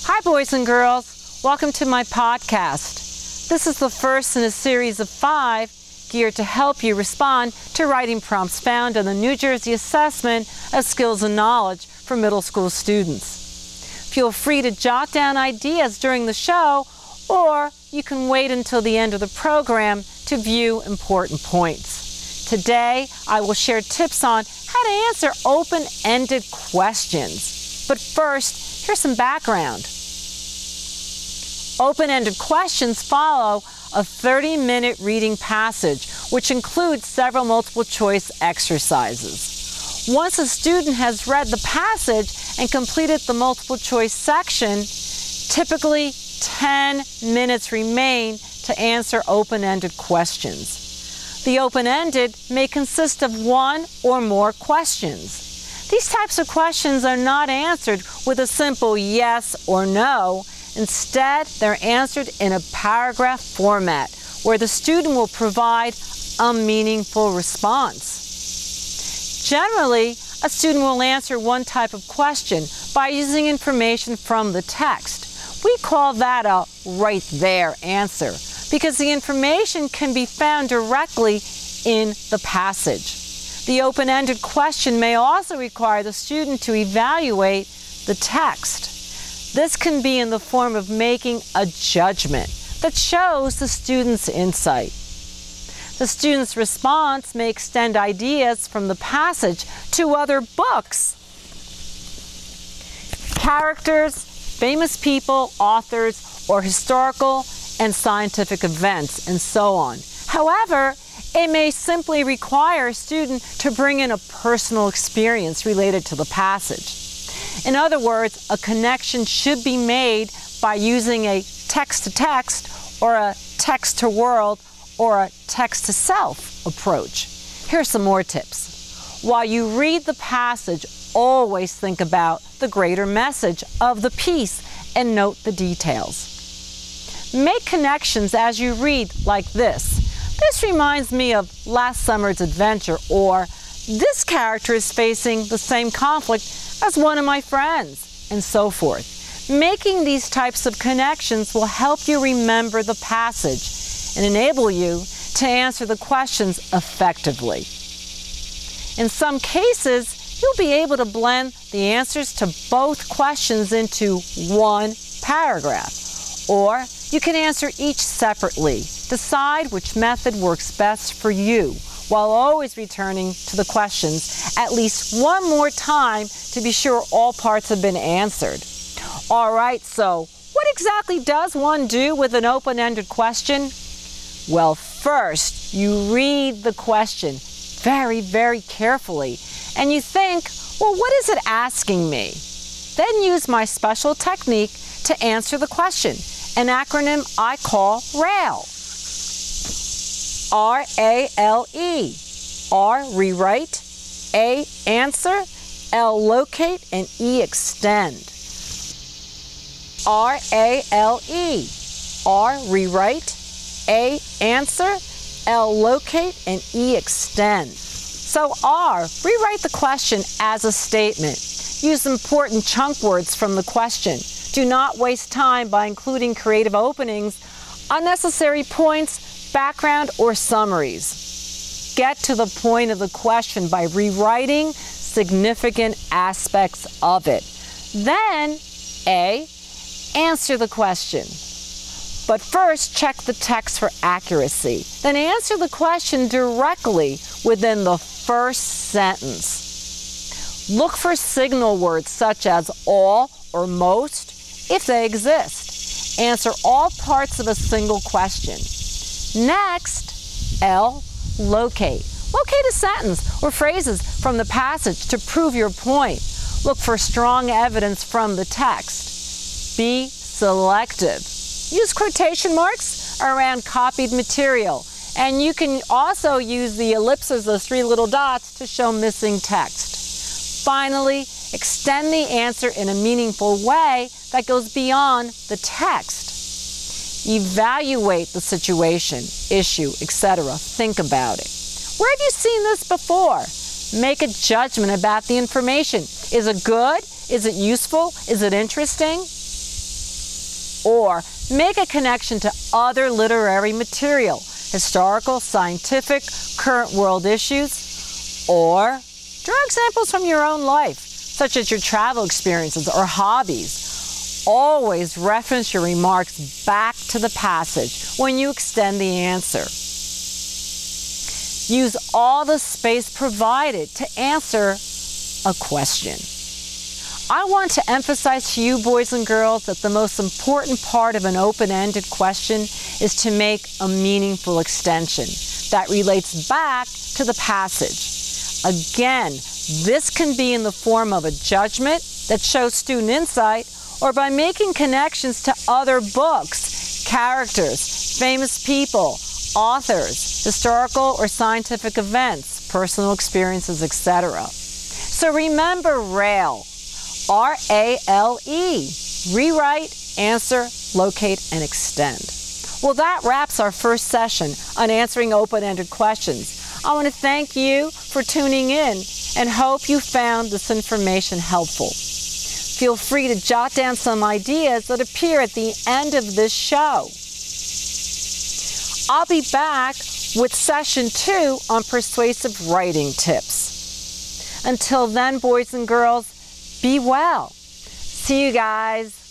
Hi, boys and girls. Welcome to my podcast. This is the first in a series of 5 geared to help you respond to writing prompts found in the New Jersey Assessment of Skills and Knowledge for middle school students. Feel free to jot down ideas during the show, or you can wait until the end of the program to view important points. Today, I will share tips on how to answer open-ended questions. But first, here's some background. Open-ended questions follow a 30-minute reading passage, which includes several multiple-choice exercises. Once a student has read the passage and completed the multiple-choice section, typically 10 minutes remain to answer open-ended questions. The open-ended may consist of one or more questions. These types of questions are not answered with a simple yes or no. Instead, they're answered in a paragraph format where the student will provide a meaningful response. Generally, a student will answer one type of question by using information from the text. We call that a right there answer because the information can be found directly in the passage. The open-ended question may also require the student to evaluate the text. This can be in the form of making a judgment that shows the student's insight. The student's response may extend ideas from the passage to other books, characters, famous people, authors, or historical and scientific events, and so on. However, it may simply require a student to bring in a personal experience related to the passage. In other words, a connection should be made by using a text-to-text or a text-to-world or a text-to-self approach. Here's some more tips. While you read the passage, always think about the greater message of the piece and note the details. Make connections as you read like this. This reminds me of last summer's adventure, or this character is facing the same conflict as one of my friends, and so forth. Making these types of connections will help you remember the passage and enable you to answer the questions effectively. In some cases, you'll be able to blend the answers to both questions into one paragraph, or you can answer each separately. Decide which method works best for you, while always returning to the questions at least one more time to be sure all parts have been answered. All right, so what exactly does one do with an open-ended question? Well, first, you read the question very, very carefully, and you think, well, what is it asking me? Then use my special technique to answer the question, an acronym I call RAIL. R-A-L-E. R, rewrite, A, answer, L, locate, and E, extend. R-A-L-E. R, rewrite, A, answer, L, locate, and E, extend. So R, rewrite the question as a statement. Use important chunk words from the question. Do not waste time by including creative openings, unnecessary points, background, or summaries. Get to the point of the question by rewriting significant aspects of it. Then, A, answer the question. But first, check the text for accuracy. Then answer the question directly within the first sentence. Look for signal words such as all or most, if they exist. Answer all parts of a single question. Next, L, locate. Locate a sentence or phrases from the passage to prove your point. Look for strong evidence from the text. Be selective. Use quotation marks around copied material. And you can also use the ellipses, those 3 little dots, to show missing text. Finally, extend the answer in a meaningful way that goes beyond the text. Evaluate the situation, issue, etc. Think about it. Where have you seen this before? Make a judgment about the information. Is it good? Is it useful? Is it interesting? or make a connection to other literary material, historical, scientific, current world issues, or draw examples from your own life, such as your travel experiences or hobbies. Always reference your remarks back to the passage when you extend the answer. Use all the space provided to answer a question. I want to emphasize to you, boys and girls, that the most important part of an open-ended question is to make a meaningful extension that relates back to the passage. Again, this can be in the form of a judgment that shows student insight, or by making connections to other books, characters, famous people, authors, historical or scientific events, personal experiences, etc. So remember RAIL, R-A-L-E, rewrite, answer, locate, and extend. Well, that wraps our first session on answering open-ended questions. I want to thank you for tuning in and hope you found this information helpful. Feel free to jot down some ideas that appear at the end of this show. I'll be back with session 2 on persuasive writing tips. Until then, boys and girls, be well. See you guys.